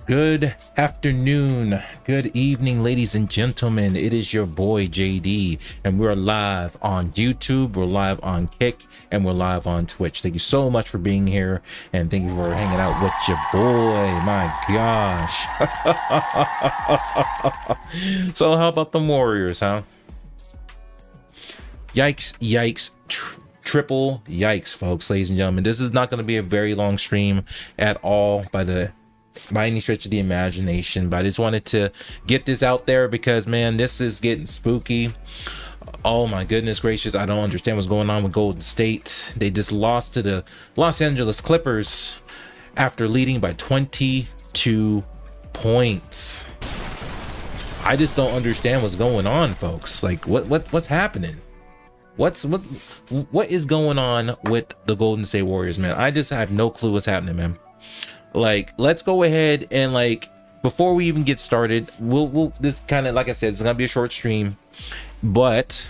Good afternoon, good evening, ladies and gentlemen. It is your boy JD, and we're live on YouTube, we're live on Kick, and we're live on Twitch. Thank you so much for being here, and thank you for hanging out with your boy. My gosh. So, how about the Warriors, huh? Yikes, yikes, triple yikes, folks, ladies and gentlemen. This is not going to be a very long stream at all by any stretch of the imagination, but I just wanted to get this out there because, man, this is getting spooky. Oh my goodness gracious, I don't understand what's going on with Golden State. They just lost to the Los Angeles Clippers after leading by 22 points. I just don't understand what's going on, folks. Like, what's happening? What is going on with the Golden State Warriors, man? I just have no clue what's happening, man. Like, let's go ahead and, like, before we even get started, we'll this kind of, like I said, it's gonna be a short stream, but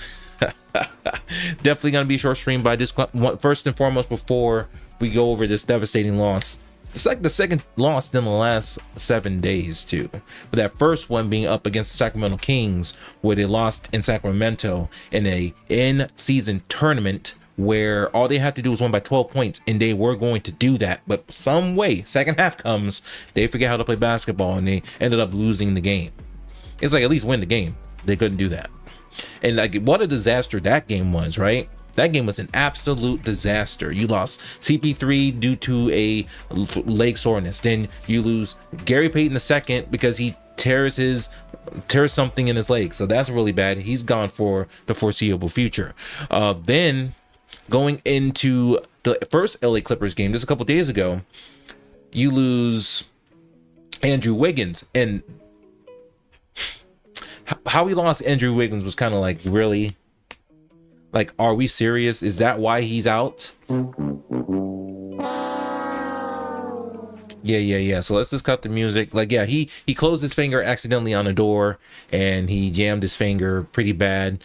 definitely gonna be a short stream. But I just want, first and foremost, before we go over this devastating loss, it's like the second loss in the last 7 days too, but that first one being up against the Sacramento Kings, where they lost in Sacramento in a in-season tournament where all they had to do was win by 12 points, and they were going to do that, but some way second half comes, they forget how to play basketball and they ended up losing the game. It's like, at least win the game. They couldn't do that. And like, what a disaster that game was, right? That game was an absolute disaster. You lost CP3 due to a leg soreness. Then you lose Gary Payton II because he tears something in his leg. So that's really bad. He's gone for the foreseeable future. Then going into the first LA Clippers game just a couple days ago, you lose Andrew Wiggins, and how we lost Andrew Wiggins was kind of like, really? Like, are we serious? Is that why he's out? Yeah. So let's just cut the music. Like, yeah, he closed his finger accidentally on a door, and he jammed his finger pretty bad.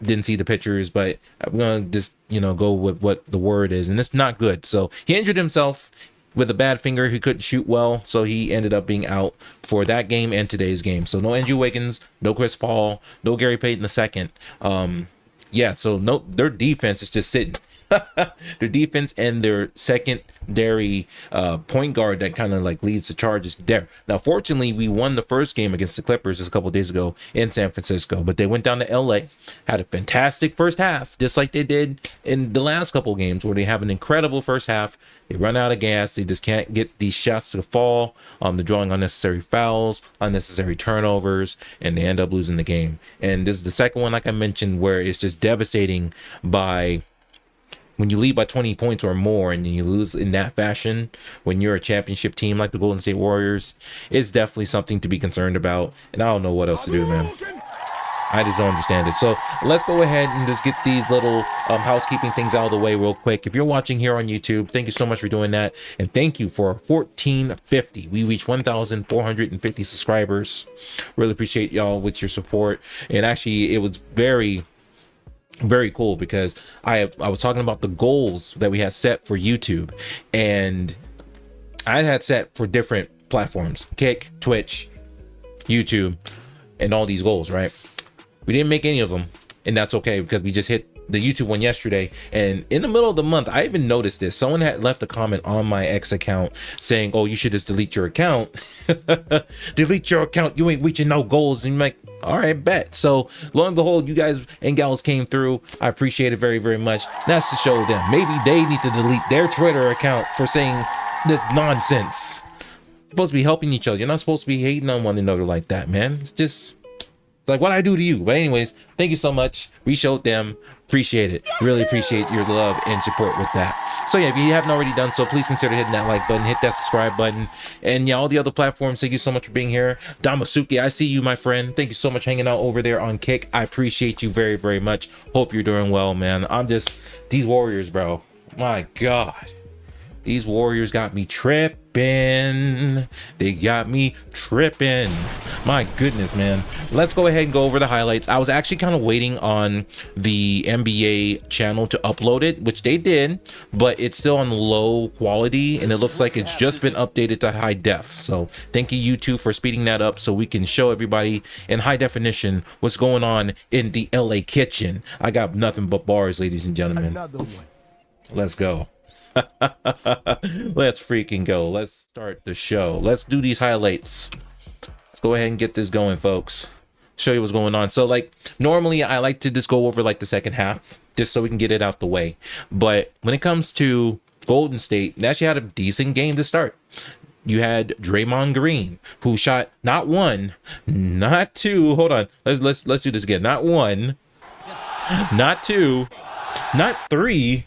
Didn't see the pictures, but I'm gonna just, go with what the word is, and it's not good. So he injured himself with a bad finger. He couldn't shoot well, so he ended up being out for that game and today's game. So no Andrew Wiggins, no Chris Paul, no Gary Payton II. Yeah, so no, their defense is just sitting. Their defense and their secondary point guard that kind of like leads the charge is there. Now, fortunately, we won the first game against the Clippers just a couple of days ago in San Francisco, but they went down to LA, had a fantastic first half, just like they did in the last couple of games, where they have an incredible first half. They run out of gas. They just can't get these shots to fall. They're drawing unnecessary fouls, unnecessary turnovers, and they end up losing the game. And this is the second one, like I mentioned, where it's just devastating when you lead by 20 points or more and you lose in that fashion when you're a championship team like the Golden State Warriors. It's definitely something to be concerned about, and I don't know what else to do, man. I just don't understand it. So let's go ahead and just get these little housekeeping things out of the way real quick. If you're watching here on YouTube, thank you so much for doing that, and thank you for 1450. We reached 1,450 subscribers. Really appreciate y'all with your support. And actually, it was very cool because I was talking about the goals that we had set for YouTube, and I had set for different platforms: Kick, Twitch, YouTube, and all these goals, right? We didn't make any of them, and that's okay because we just hit the YouTube one yesterday. And in the middle of the month, I even noticed this. Someone had left a comment on my X account saying, "Oh, you should just delete your account." Delete your account, you ain't reaching no goals. And you're like, all right, bet. So lo and behold, you guys and gals came through. I appreciate it very, very much. That's to show them maybe they need to delete their Twitter account for saying this nonsense. You're supposed to be helping each other. You're not supposed to be hating on one another like that, man. It's like what I do to you. But anyways, thank you so much. We showed them. Appreciate it. Really appreciate your love and support with that. So yeah, if you haven't already done so, please consider hitting that like button, hit that subscribe button, and yeah, all the other platforms. Thank you so much for being here. Damasuke, I see you, my friend. Thank you so much hanging out over there on Kick. I appreciate you very, very much. Hope you're doing well, man. These Warriors, bro. My God. These Warriors got me tripping. They got me tripping. My goodness, man. Let's go ahead and go over the highlights. I was actually kind of waiting on the NBA channel to upload it, which they did, but it's still on low quality, and it looks like it's just been updated to high def. So thank you, YouTube, for speeding that up so we can show everybody in high definition what's going on in the LA kitchen. I got nothing but bars, ladies and gentlemen. Let's go. Let's freaking go. Let's start the show. Let's do these highlights. Let's go ahead and get this going, folks. Show you what's going on. So, like, normally I like to just go over like the second half just so we can get it out the way. But when it comes to Golden State, they actually had a decent game to start. You had Draymond Green, who shot not one, not two. Hold on. Let's do this again. Not one, not two, not three,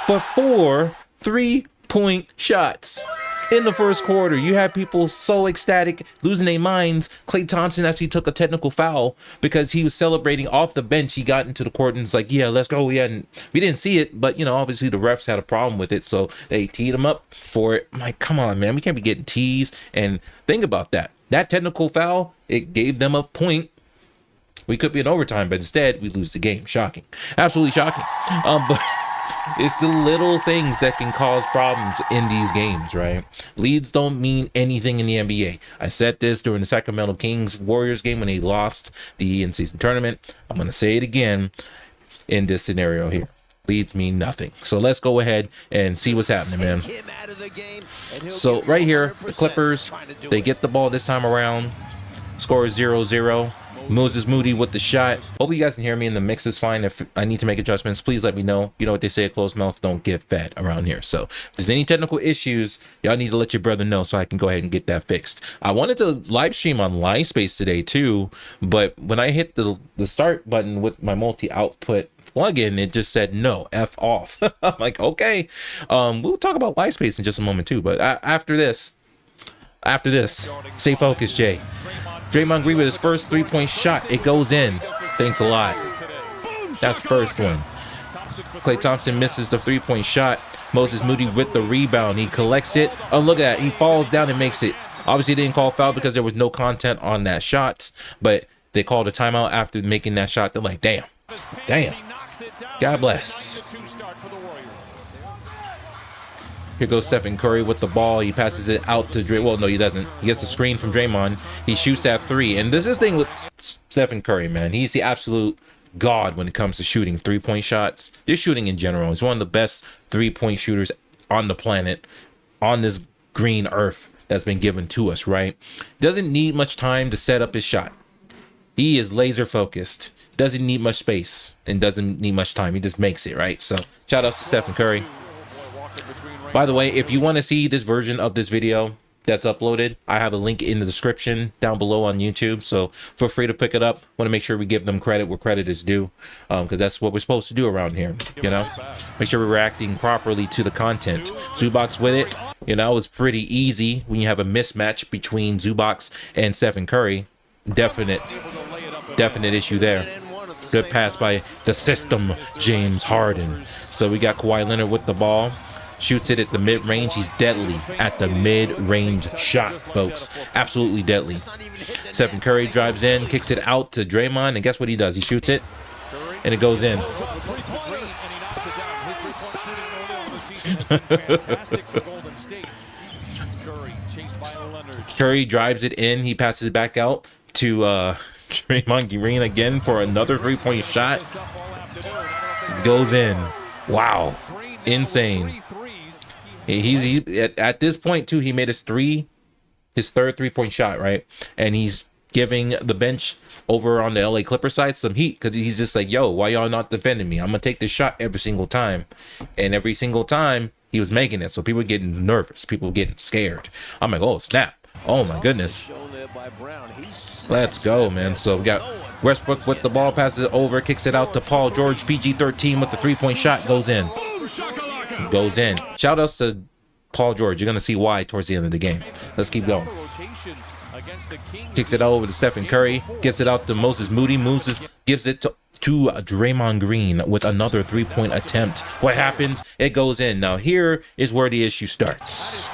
but 4 3-point shots in the first quarter. You had people so ecstatic, losing their minds. Klay Thompson actually took a technical foul because he was celebrating off the bench. He got into the court and it's like, yeah, let's go. We didn't see it, but you know, obviously the refs had a problem with it, so they teed him up for it. I'm like, come on, man, we can't be getting teased. And think about that. That technical foul, it gave them a point. We could be in overtime, but instead we lose the game. Shocking, absolutely shocking. But it's the little things that can cause problems in these games, right? Leads don't mean anything in the NBA. I said this during the Sacramento Kings Warriors game when they lost the in-season tournament. I'm going to say it again in this scenario here. Leads mean nothing. So let's go ahead and see what's happening, man. So right here, the Clippers, they get the ball this time around. Score is 0-0. Moses Moody with the shot. Hopefully you guys can hear me and the mix is fine. If I need to make adjustments, please let me know. You know what they say, a closed mouth don't get fed around here. So if there's any technical issues, y'all need to let your brother know so I can go ahead and get that fixed. I wanted to live stream on Livespace today too, but when I hit the start button with my multi-output plugin, it just said no, F off. I'm like, okay. We'll talk about Livespace in just a moment too, but after this, stay focused, Jay. Draymond Green with his first 3-point shot. It goes in. Thanks a lot. That's the first one. Klay Thompson misses the 3-point shot. Moses Moody with the rebound. He collects it. Oh, look at that. He falls down and makes it. Obviously, they didn't call foul because there was no content on that shot, but they called a timeout after making that shot. They're like, damn. God bless. Here goes Stephen Curry with the ball. He passes it out to Dray. Well, no, he doesn't. He gets a screen from Draymond. He shoots that 3. And this is the thing with Stephen Curry, man. He's the absolute god when it comes to shooting 3-point shots. Just shooting in general. He's one of the best 3-point shooters on the planet, on this green earth that's been given to us, right? Doesn't need much time to set up his shot. He is laser focused. Doesn't need much space and doesn't need much time. He just makes it, right? So shout outs to Stephen Curry. By the way, if you want to see this version of this video that's uploaded, I have a link in the description down below on YouTube. So feel free to pick it up. Want to make sure we give them credit where credit is due, because that's what we're supposed to do around here. You know, make sure we're reacting properly to the content. Zubac with it. You know, it's pretty easy when you have a mismatch between Zubac and Stephen Curry. Definite issue there. Good pass by the system, James Harden. So we got Kawhi Leonard with the ball. Shoots it at the mid-range. He's deadly at the mid-range shot, folks. Absolutely deadly. Stephen Curry drives in, kicks it out to Draymond, and guess what he does? He shoots it, and it goes in. Curry drives it in. He passes it back out to Draymond Green again for another 3-point shot. Goes in. Wow. Insane. He's at this point too, he made his third 3-point shot, right? And he's giving the bench over on the LA Clipper side some heat, because he's just like, yo, why y'all not defending me? I'm gonna take this shot every single time. And every single time he was making it, so people were getting nervous, people were getting scared. I'm like, oh snap, oh my goodness. Let's go, man. So we got Westbrook with the ball, passes it over, kicks it out to Paul George. PG-13 with the 3-point shot, goes in. Goes in. Shout outs to Paul George. You're going to see why towards the end of the game. Let's keep going. Kicks it out over to Stephen Curry. Gets it out to Moses Moody. Moses gives it to to Draymond Green with another three-point attempt. What happens? It goes in. Now here is where the issue starts.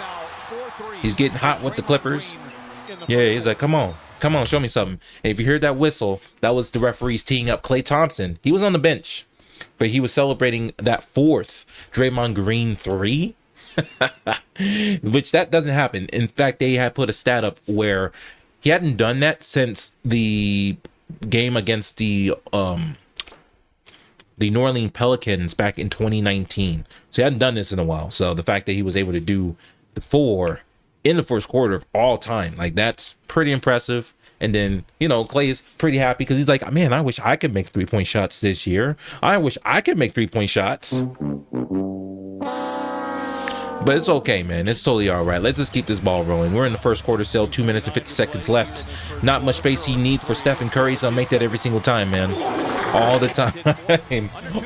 He's getting hot with the Clippers. Yeah, he's like, come on, show me something. And if you heard that whistle, that was the referees teeing up Klay Thompson. He was on the bench, but he was celebrating that fourth Draymond Green three, which that doesn't happen. In fact, they had put a stat up where he hadn't done that since the game against the New Orleans Pelicans back in 2019. So he hadn't done this in a while. So the fact that he was able to do the four in the first quarter of all time, like, that's pretty impressive. And then, you know, Klay is pretty happy because he's like, man, I wish I could make 3-point shots this year. I wish I could make 3-point shots. But it's okay, man. It's totally all right. Let's just keep this ball rolling. We're in the first quarter still, 2 minutes and 50 seconds left. Not much space he needs for Stephen Curry. He's going to make that every single time, man. All the time.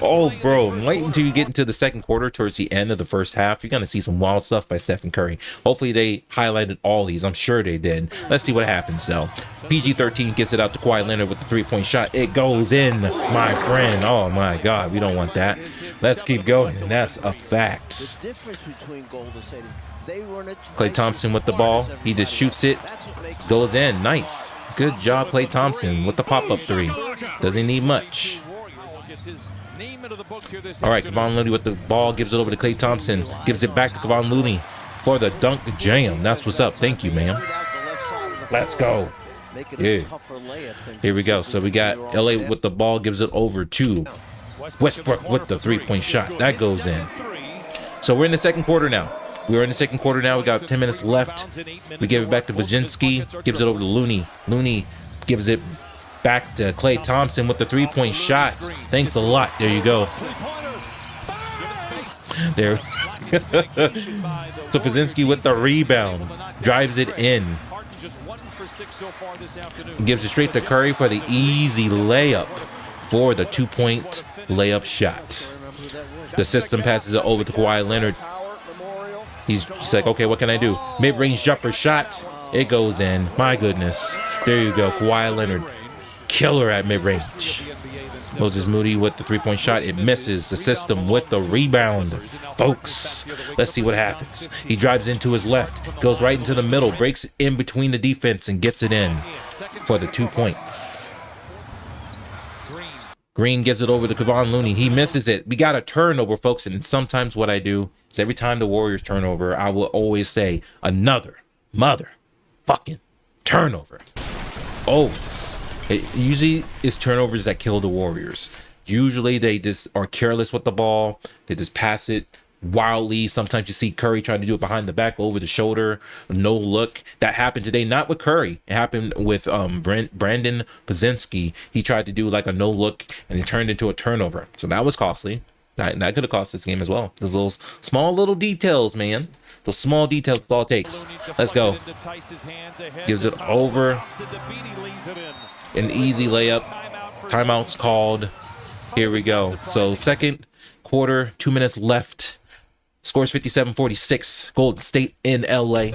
Oh, bro. Wait until you get into the second quarter towards the end of the first half. You're going to see some wild stuff by Stephen Curry. Hopefully they highlighted all these. I'm sure they did. Let's see what happens, though. PG-13 gets it out to Kawhi Leonard with the three-point shot. It goes in, my friend. Oh, my God. We don't want that. Let's keep going. And that's a fact. Klay Thompson with the ball. He just shoots it. Goes in. Nice. Good job, Klay Thompson, with the pop-up three. Doesn't need much. All right, Kevon Looney with the ball. Gives it over to Klay Thompson. Gives it back to Kevon Looney for the dunk jam. That's what's up. Thank you, man. Let's go. Yeah. Here we go. So we got LA with the ball. Gives it over to Westbrook with the three-point shot. That goes in. So we're in the second quarter now. We got 10 minutes left. We give it back to Baczynski. Gives it over to Looney. Looney gives it back to Klay Thompson with the three-point shot. Thanks a lot. There you go. There. So Baczynski with the rebound. Drives it in. Gives it straight to Curry for the easy layup for the 2-point layup shot. The system passes it over to Kawhi Leonard. He's like, okay, what can I do? Mid-range jumper shot. It goes in. My goodness. There you go. Kawhi Leonard. Killer at mid-range. Moses Moody with the three-point shot. It misses. The system with the rebound. Folks, let's see what happens. He drives into his left. Goes right into the middle. Breaks in between the defense and gets it in for the 2 points. Green gives it over to Kevon Looney. He misses it. We got a turnover, folks. And sometimes what I do is every time the Warriors turnover, I will always say another motherfucking turnover. Always. It usually is turnovers that kill the Warriors. Usually they just are careless with the ball. They just pass it wildly. Sometimes you see Curry trying to do it behind the back, over the shoulder, no look. That happened today, not with Curry. It happened with Brandon Baczynski. He tried to do like a no look and it turned into a turnover. So that was costly. That could have cost this game as well. Those little small little details, man. Those small details all it takes. Let's go. Gives it over. An easy layup. Timeout's called. Here we go. So second quarter, 2 minutes left. Scores 57-46. Golden State in LA.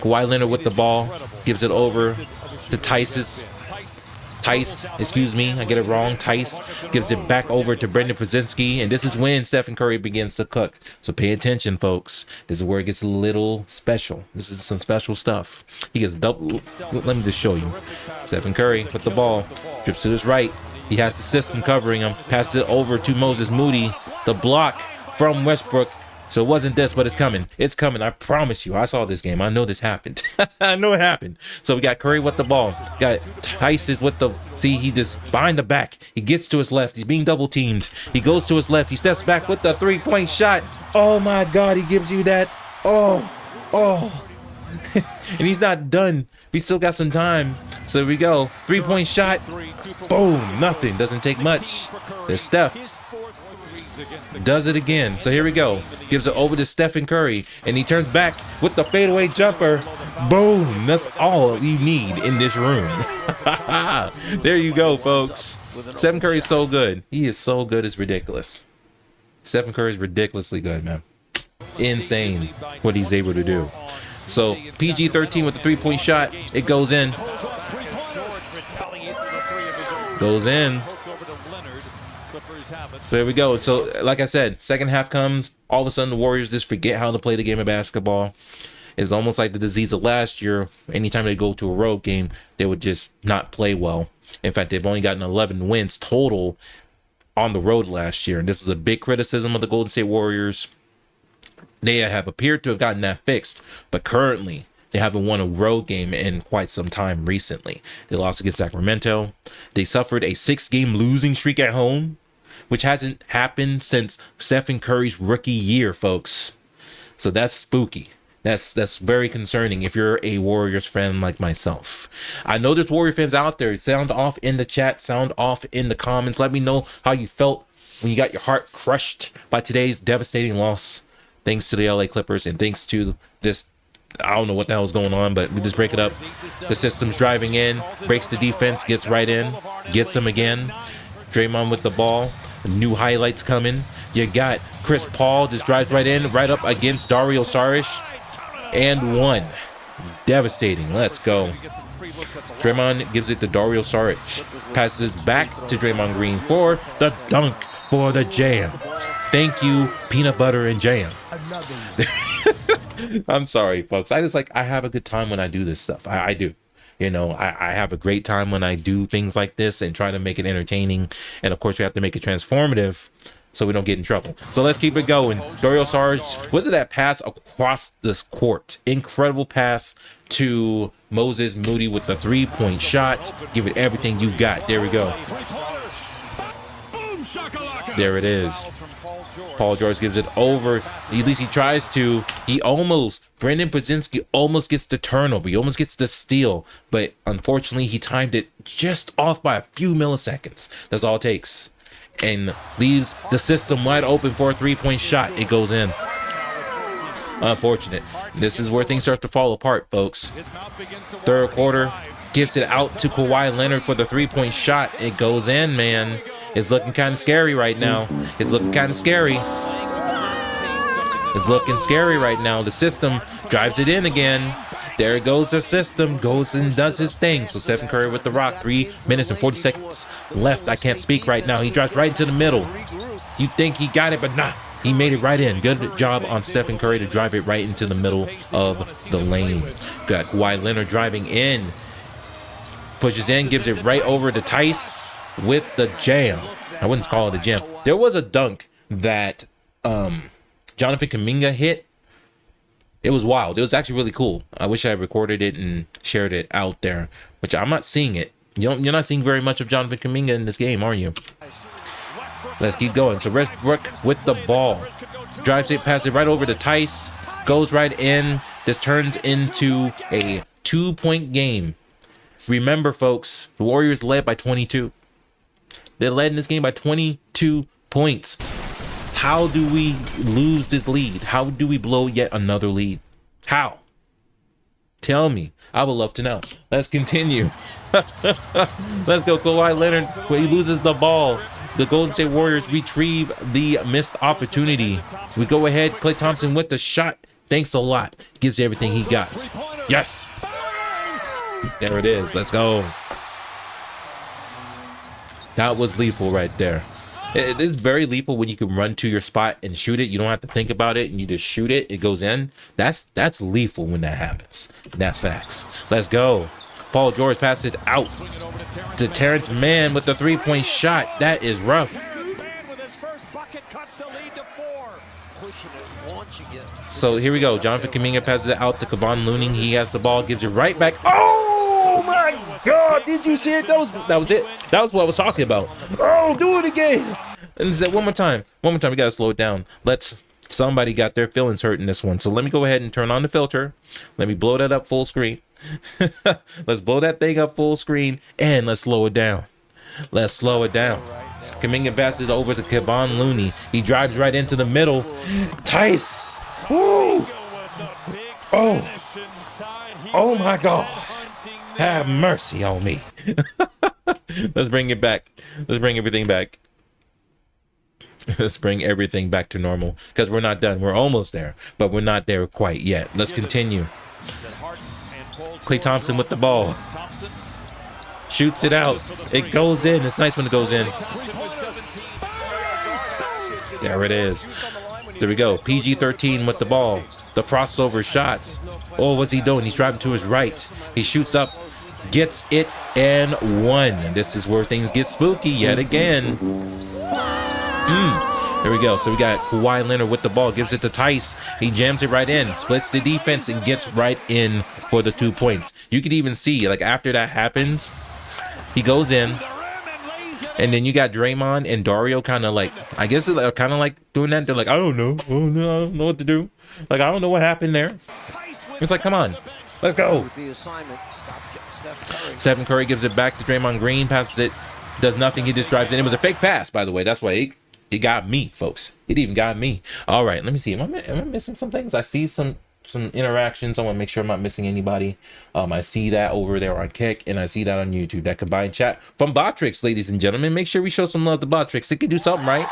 Kawhi Leonard with the ball. Gives it over to Tice, excuse me, I get it wrong. Tice gives it back over to Brendan Baczynski, and this is when Stephen Curry begins to cook. So pay attention, folks. This is where it gets a little special. This is some special stuff. He gets double. Let me just show you. Stephen Curry with the ball. Drips to his right. He has the system covering him. Passes it over to Moses Moody. The block from Westbrook. So it wasn't this, but it's coming. It's coming. I promise you. I saw this game. I know this happened. I know it happened. So we got Curry with the ball. Got Tice with the... See, he just behind the back. He gets to his left. He's being double teamed. He goes to his left. He steps back with the three-point shot. Oh, my God. He gives you that. Oh. And he's not done. We still got some time. So here we go. Three-point shot. Boom. Nothing. Doesn't take much. There's Steph. Does it again. So here we go. Gives it over to Stephen Curry. And he turns back with the fadeaway jumper. Boom. That's all you need in this room. There you go, folks. Stephen Curry is so good. He is so good. It's ridiculous. Stephen Curry is ridiculously good, man. Insane what he's able to do. So PG-13 with the three-point shot. It goes in. Goes in. So there we go. So like I said, second half comes, all of a sudden the Warriors just forget how to play the game of basketball. It's almost like the disease of last year. Anytime they go to a road game, they would just not play well. In fact, they've only gotten 11 wins total on the road last year. And this was a big criticism of the Golden State Warriors. They have appeared to have gotten that fixed, but currently they haven't won a road game in quite some time recently. They lost against Sacramento. They suffered a 6-game losing streak at home, which hasn't happened since Stephen Curry's rookie year, folks. So that's spooky. That's very concerning if you're a Warriors fan like myself. I know there's Warrior fans out there. Sound off in the chat. Sound off in the comments. Let me know how you felt when you got your heart crushed by today's devastating loss. Thanks to the LA Clippers and thanks to this, I don't know what the hell is going on, but we just break it up. The system's driving in, breaks the defense, gets right in, gets him again. Draymond with the ball. New highlights coming. You got Chris Paul just drives right in, right up against Dario Saric. And one. Devastating. Let's go. Draymond gives it to Dario Saric. Passes back to Draymond Green for the dunk, for the jam. Thank you, peanut butter and jam. I'm sorry, folks. I have a good time when I do this stuff. I do. You know, I have a great time when I do things like this and try to make it entertaining. And of course, we have to make it transformative so we don't get in trouble. So let's keep it going. Dario Saric, look at that pass across this court. Incredible pass to Moses Moody with the 3-point shot. Give it everything you got. There we go. There it is. Paul George gives it over. At least he tries to. Brandon Brzezinski almost gets the turnover. He almost gets the steal. But unfortunately, he timed it just off by a few milliseconds. That's all it takes. And leaves the system wide open for a 3-point shot. It goes in. Unfortunate. This is where things start to fall apart, folks. Third quarter, gives it out to Kawhi Leonard for the 3-point shot. It goes in, man. It's looking kind of scary right now. It's looking kind of scary. It's looking scary right now. The system drives it in again. There goes the system, goes and does his thing. So Stephen Curry with the rock, 3 minutes and 40 seconds left. I can't speak right now. He drives right into the middle. You think he got it, but nah. He made it right in. Good job on Stephen Curry to drive it right into the middle of the lane. Got Kawhi Leonard driving in. Pushes in, gives it right over to Tice with the jam. I wouldn't call it a jam. There was a dunk that Jonathan Kuminga hit. It was wild. It was actually really cool. I wish I recorded it and shared it out there, which I'm not seeing it. You're not seeing very much of Jonathan Kuminga in this game, are you? Let's keep going. So Westbrook with the ball. Drives it, passes it right over to Tice. Goes right in. This turns into a 2-point game. Remember, folks, the Warriors led by 22. They led in this game by 22 points. How do we lose this lead? How do we blow yet another lead? How? Tell me. I would love to know. Let's continue. Let's go. Kawhi Leonard, when he loses the ball, the Golden State Warriors retrieve the missed opportunity. We go ahead. Klay Thompson with the shot. Thanks a lot. Gives everything he got. Yes. There it is. Let's go. That was lethal right there. It is very lethal when you can run to your spot and shoot it. You don't have to think about it and you just shoot it. It goes in. That's lethal when that happens. That's facts. Let's go. Paul George passed it out to Terrence Mann with the 3-point shot. That is rough. So here we go. Jonathan Kuminga passes it out to Kevon Looney. He has the ball, gives it right back. Oh my God! Did you see it? That was it. That was what I was talking about. Oh, do it again. And one more time. One more time. We gotta slow it down. Somebody got their feelings hurt in this one. So let me go ahead and turn on the filter. Let me blow that up full screen. Let's blow that thing up full screen and let's slow it down. Let's slow it down. Kuminga passes it over to Kevon Looney. He drives right into the middle. Tice. Woo! Oh my God. Have mercy on me. Let's bring it back. Let's bring everything back. Let's bring everything back to normal because we're not done. We're almost there, but we're not there quite yet. Let's continue. Klay Thompson with the ball. Shoots it out. It goes in. It's nice when it goes in. There it is. There we go. PG-13 with the ball. The crossover shots. Oh, what's he doing? He's driving to his right. He shoots up, gets it, and one. And this is where things get spooky yet again. There we go. So we got Kawhi Leonard with the ball. Gives it to Tice. He jams it right in. Splits the defense and gets right in for the 2 points. You could even see, like, after that happens, he goes in. And then you got Draymond and Dario kind of like, I guess they're kind of like doing that. They're like, I don't know. I don't know what to do. Like, I don't know what happened there. It's like, come on. Let's go. Stephen Curry gives it back to Draymond Green. Passes it. Does nothing. He just drives in. It was a fake pass, by the way. That's why it got me, folks. It even got me. All right. Let me see. Am I missing some things? I see some interactions. I want to make sure I'm not missing anybody. I see that over there on Kick, and I see that on YouTube. That combined chat from Botrix, ladies and gentlemen. Make sure we show some love to Botrix. It can do something right.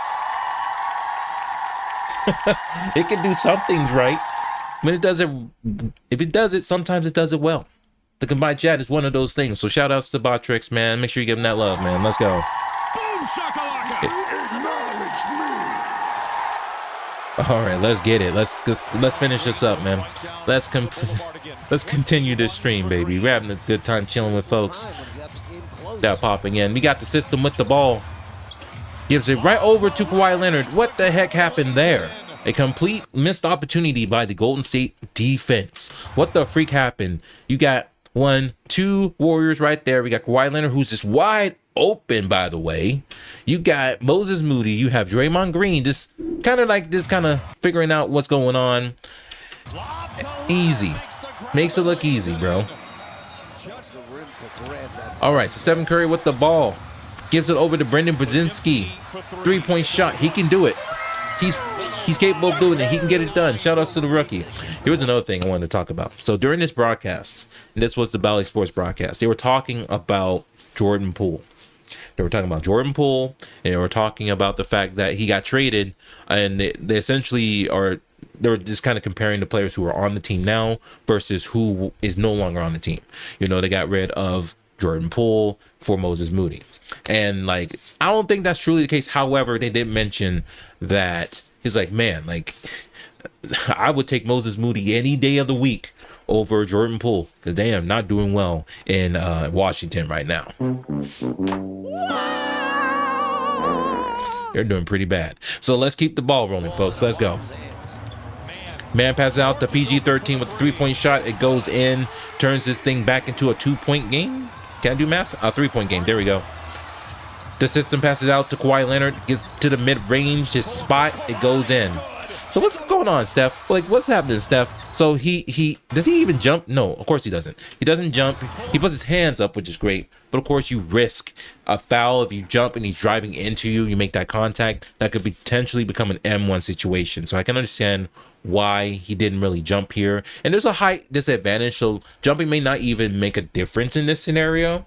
It can do some things right. When it does it, if it does it, sometimes it does it well. The combined chat is one of those things. So shout outs to Botrix, man. Make sure you give him that love, man. Let's go. Boom shakalaka. All right, let's get it. Let's finish this up, man. Let's continue this stream, baby. We're having a good time chilling with folks that are popping in. We got the system with the ball. Gives it right over to Kawhi Leonard. What the heck happened there? A complete missed opportunity by the Golden State defense. What the freak happened? You got 1, 2 Warriors right there. We got Kawhi Leonard, who's just wide open, by the way. You got Moses Moody. You have Draymond Green, just kind of figuring out what's going on. Easy. Makes it look easy, bro. All right, so Stephen Curry with the ball. Gives it over to Brendan Brzezinski. 3-point shot. He can do it. He's capable of doing it. He can get it done. Shout outs to the rookie. Here's another thing I wanted to talk about. So during this broadcast, and this was the Bally Sports broadcast, they were talking about Jordan Poole. They were talking about Jordan Poole, and they were talking about the fact that he got traded, and they essentially are, they were just kind of comparing the players who are on the team now versus who is no longer on the team. You know, they got rid of Jordan Poole for Moses Moody. And like, I don't think that's truly the case. However, they did mention that he's like, man, like, I would take Moses Moody any day of the week over Jordan Poole because they are not doing well in Washington right now. They're doing pretty bad. So let's keep the ball rolling, folks. Let's go. Man passes out to PG-13 with a 3-point shot. It goes in, turns this thing back into a 2-point game. Can I do math? A 3-point game. There we go. The system passes out to Kawhi Leonard, gets to the mid-range, his spot, it goes in. So what's going on, Steph? Like, what's happening, Steph? So he does he even jump? No, of course he doesn't. He doesn't jump. He puts his hands up, which is great. But of course, you risk a foul if you jump and he's driving into you. You make that contact. That could potentially become an M1 situation. So I can understand why he didn't really jump here. And there's a height disadvantage. So jumping may not even make a difference in this scenario.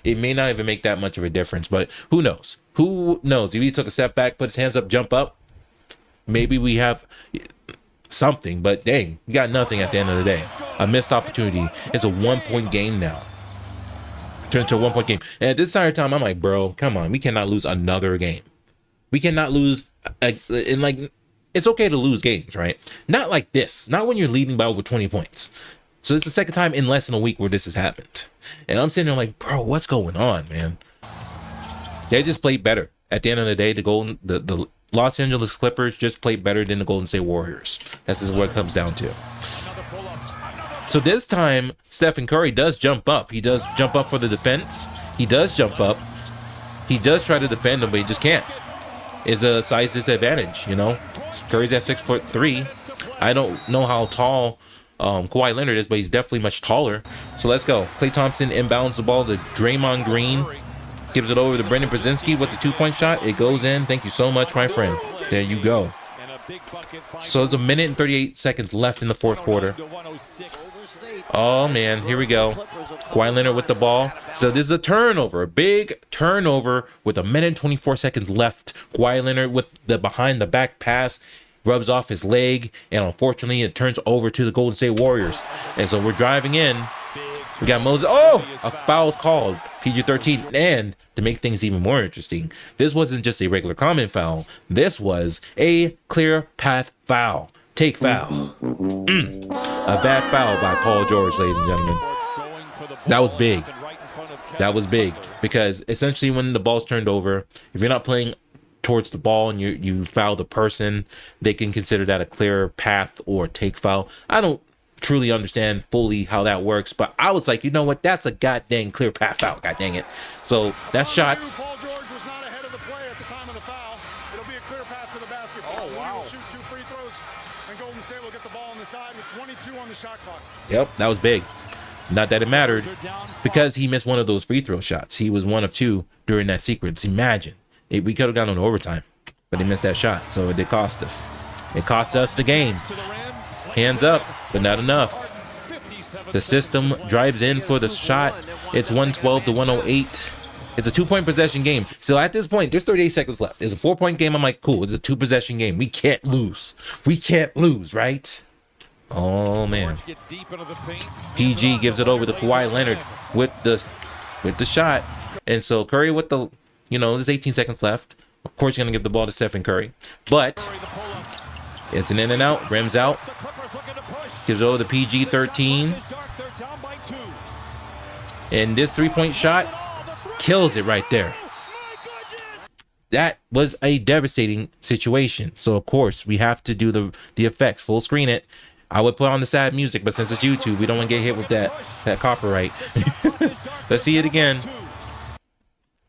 It may not even make that much of a difference. But who knows? Who knows? If he took a step back, put his hands up, jump up, maybe we have something, but dang, we got nothing at the end of the day. A missed opportunity. It's a 1-point game now. Turned to a 1-point game. And at this entire time, I'm like, bro, come on. We cannot lose another game. We cannot lose. And like, it's okay to lose games, right? Not like this. Not when you're leading by over 20 points. So it's the second time in less than a week where this has happened. And I'm sitting there like, bro, what's going on, man? They just played better. At the end of the day, the Los Angeles Clippers just played better than the Golden State Warriors. That's just what it comes down to. So this time, Stephen Curry does jump up. He does jump up for the defense. He does jump up. He does try to defend him, but he just can't. It's a size disadvantage, you know. Curry's at 6'3". I don't know how tall Kawhi Leonard is, but he's definitely much taller. So let's go. Klay Thompson inbounds the ball to Draymond Green. Gives it over to Brendan Brzezinski with the 2-point shot. It goes in. Thank you so much, my friend. There you go. So there's 1 minute and 38 seconds left in the fourth quarter. Oh, man. Here we go. Kawhi Leonard with the ball. So this is a turnover. A big turnover with 1 minute and 24 seconds left. Kawhi Leonard with the behind-the-back pass. Rubs off his leg. And unfortunately, it turns over to the Golden State Warriors. And so we're driving in. We got Moses. Oh, a foul's called. PG-13. And to make things even more interesting, this wasn't just a regular common foul. This was a clear path foul. Take foul. A bad foul by Paul George, ladies and gentlemen. That was big. That was big because essentially when the ball's turned over, if you're not playing towards the ball and you foul the person, they can consider that a clear path or take foul. I don't truly understand fully how that works, but I was like, you know what? That's a goddamn clear path foul. God dang it. So that's shots. Paul George was not ahead of the play at the time of the foul. It'll be a clear path to the basket. Oh, wow. Shoot 2 free throws, and Golden State will get the ball on the side with 22 on the shot clock. Yep, that was big. Not that it mattered because he missed one of those free throw shots. He was 1 of 2 during that sequence. Imagine. We could have gone on overtime, but he missed that shot, so it did cost us. It cost us the game. Hands up, but not enough. The system drives in for the shot. It's 112 to 108. It's a 2-point possession game. So at this point, there's 38 seconds left. It's a 4-point game. I'm like, cool. It's a 2-possession game. We can't lose. We can't lose, right? Oh man. PG gives it over to Kawhi Leonard with the shot. And so Curry with the, there's 18 seconds left. Of course, you're going to give the ball to Stephen Curry. But it's an in and out. Rims out. Gives it over to PG-13. And this 3-point shot kills it right there. That was a devastating situation. So, of course, we have to do the effects. Full screen it. I would put on the sad music, but since it's YouTube, we don't want to get hit with that copyright. Let's see it again.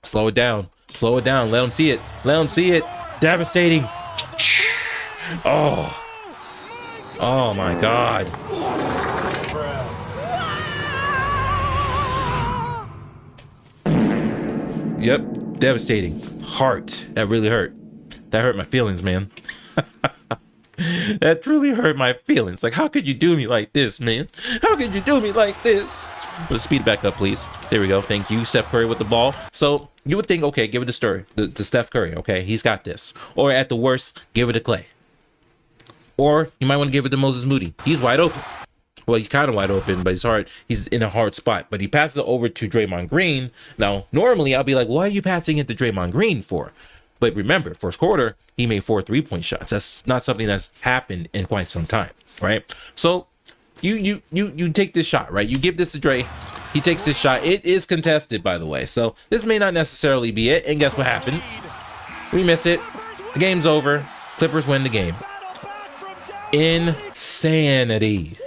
Slow it down. Slow it down. Let them see it. Let them see it. Devastating. Oh. Oh my God. Yep. Devastating. Heart. That really hurt. That hurt my feelings, man. That truly hurt my feelings. Like, how could you do me like this, man? How could you do me like this? Let's speed it back up, please. There we go. Thank you. Steph Curry with the ball. So you would think, okay, give it to Steph Curry. Okay, he's got this. Or at the worst, give it to Clay. Or you might want to give it to Moses Moody. He's wide open. Well, he's kind of wide open, but he's in a hard spot. But he passes it over to Draymond Green. Now, normally I'll be like, why are you passing it to Draymond Green for? But remember, first quarter, he made 4 3-point shots. That's not something that's happened in quite some time, right? So you take this shot, right? You give this to Dre. He takes this shot. It is contested, by the way. So this may not necessarily be it. And guess what happens? We miss it. The game's over. Clippers win the game. Insanity.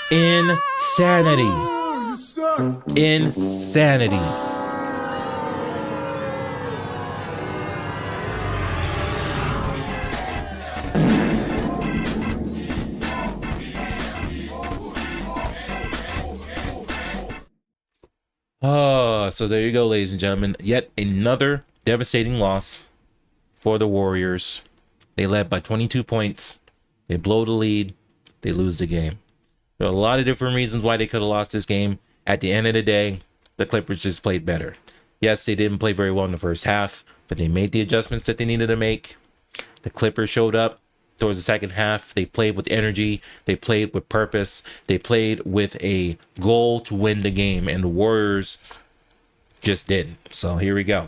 Insanity. Insanity. So there you go, ladies and gentlemen. Yet another devastating loss for the Warriors. They led by 22 points. They blow the lead. They lose the game. There are a lot of different reasons why they could have lost this game. At the end of the day, the Clippers just played better. Yes, they didn't play very well in the first half, but they made the adjustments that they needed to make. The Clippers showed up towards the second half. They played with energy. They played with purpose. They played with a goal to win the game, and the Warriors just didn't. So here we go.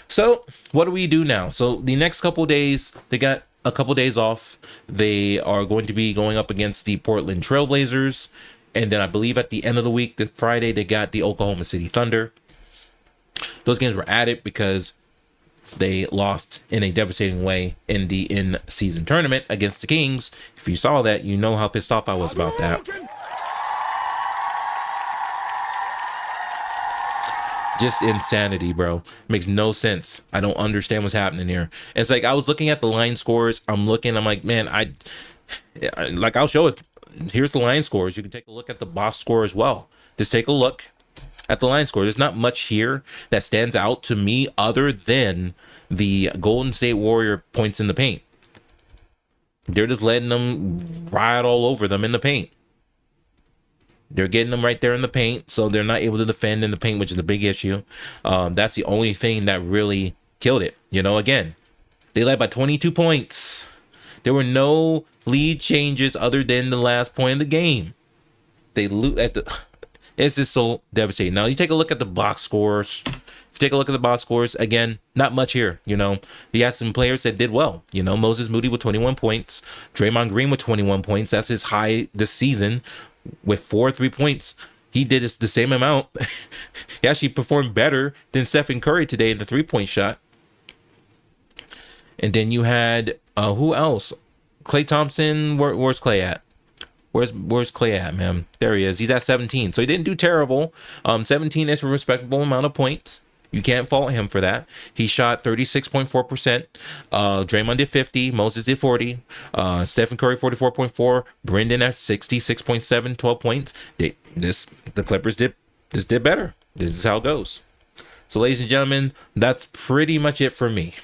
So what do we do now? So the next couple days, they got a couple days off. They are going to be going up against the Portland Trailblazers. And then I believe at the end of the week, the Friday, they got the Oklahoma City Thunder. Those games were added because they lost in a devastating way in the in-season tournament against the Kings. If you saw that, you know how pissed off I was about that. Just insanity, bro. Makes no sense. I don't understand what's happening here. It's like I was looking at the line scores. I'm like, man, I'll show it. Here's the line scores. You can take a look at the box score as well. Just take a look at the line score. There's not much here that stands out to me other than the Golden State Warrior points in the paint. They're just letting them ride all over them in the paint. They're getting them right there in the paint, so they're not able to defend in the paint, which is the big issue. That's the only thing that really killed it. Again, they led by 22 points. There were no lead changes other than the last point of the game. They lose at the It's just so devastating. Now you take a look at the box scores. If you take a look at the box scores, again, not much here. You know, you had some players that did well. You know, Moses Moody with 21 points, Draymond Green with 21 points. That's his high this season with 4 3-points. He did the same amount. He actually performed better than Stephen Curry today in the 3-point shot. And then you had who else? Klay Thompson. Where's Klay at? Where's Klay at, man? There he is. He's at 17. So he didn't do terrible. 17 is a respectable amount of points. You can't fault him for that. He shot 36.4%. Draymond did 50. Moses did 40. Stephen Curry 44.4. Brendan at 66.7, 12 points. The Clippers did better. This is how it goes. So, ladies and gentlemen, that's pretty much it for me.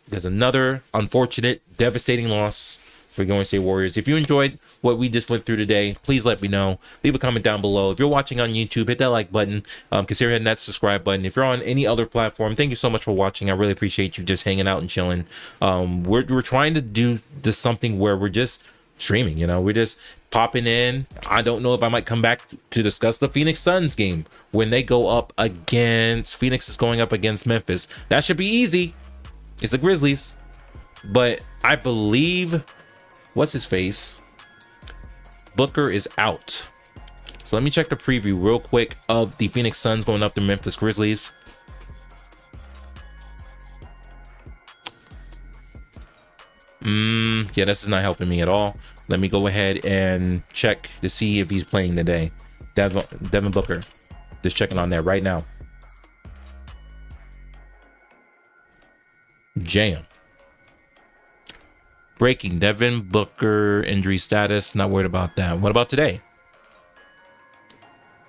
There's another unfortunate, devastating loss for Golden State Warriors. If you enjoyed what we just went through today, please let me know. Leave a comment down below. If you're watching on YouTube, hit that like button. Consider hitting that subscribe button. If you're on any other platform, thank you so much for watching. I really appreciate you just hanging out and chilling. We're trying to do this something where we're just streaming. You know, we're just popping in. I don't know if I might come back to discuss the Phoenix Suns game when they go up against Phoenix is going up against Memphis. That should be easy. It's the Grizzlies, but I believe what's his face? Booker is out. So let me check the preview real quick of the Phoenix Suns going up to Memphis Grizzlies. Yeah, this is not helping me at all. Let me go ahead and check to see if he's playing today. Devin Booker. Just checking on that right now. Jam. Breaking: Devin Booker injury status. Not worried about that. What about today?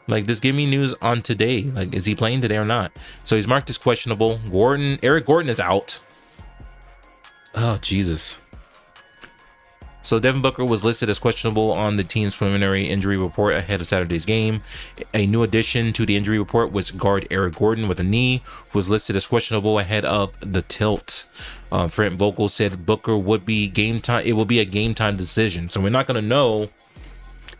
Like, just give me news on today. Like, is he playing today or not? So he's marked as questionable. Eric Gordon is out. Oh, Jesus. So Devin Booker was listed as questionable on the team's preliminary injury report ahead of Saturday's game. A new addition to the injury report was guard Eric Gordon with a knee, who was listed as questionable ahead of the tilt. Frank Vogel said Booker would be game time. It will be a game time decision. So we're not going to know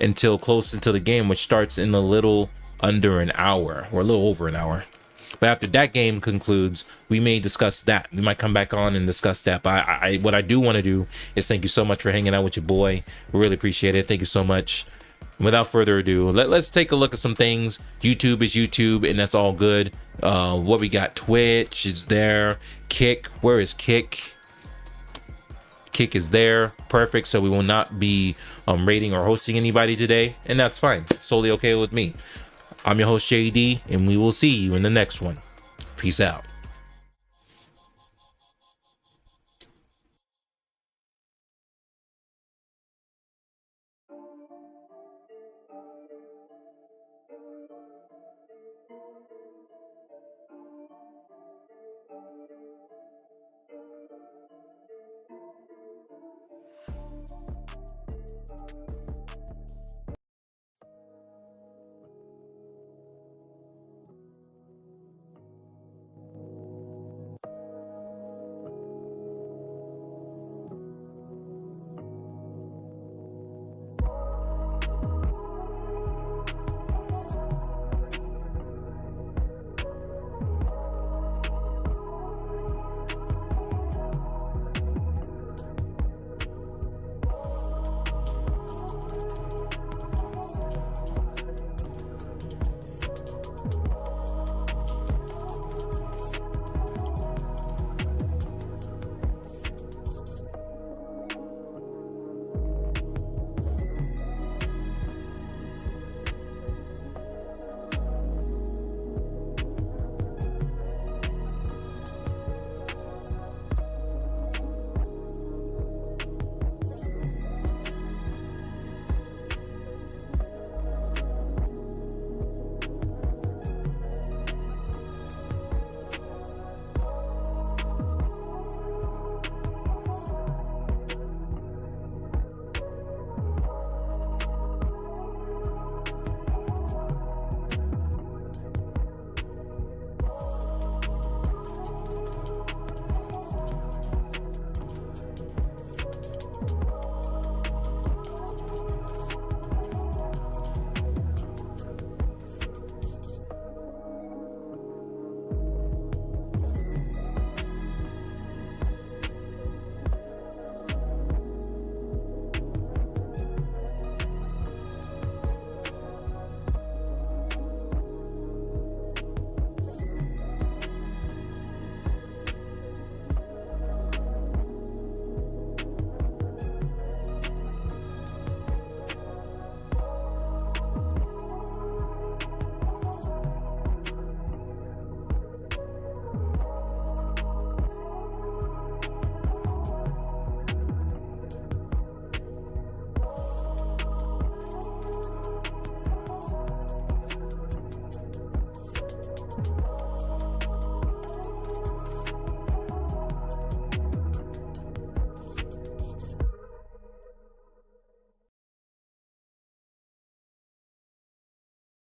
until close to the game, which starts in a little under an hour or a little over an hour. But after that game concludes, we may discuss that. We might come back on and discuss that. But what I do want to do is thank you so much for hanging out with your boy. We really appreciate it. Thank you so much. Without further ado, let's take a look at some things. YouTube is YouTube, and that's all good. What we got? Twitch is there. Kick. Where is Kick? Kick is there. Perfect. So we will not be rating or hosting anybody today, and that's fine. It's totally okay with me. I'm your host, JD, and we will see you in the next one. Peace out.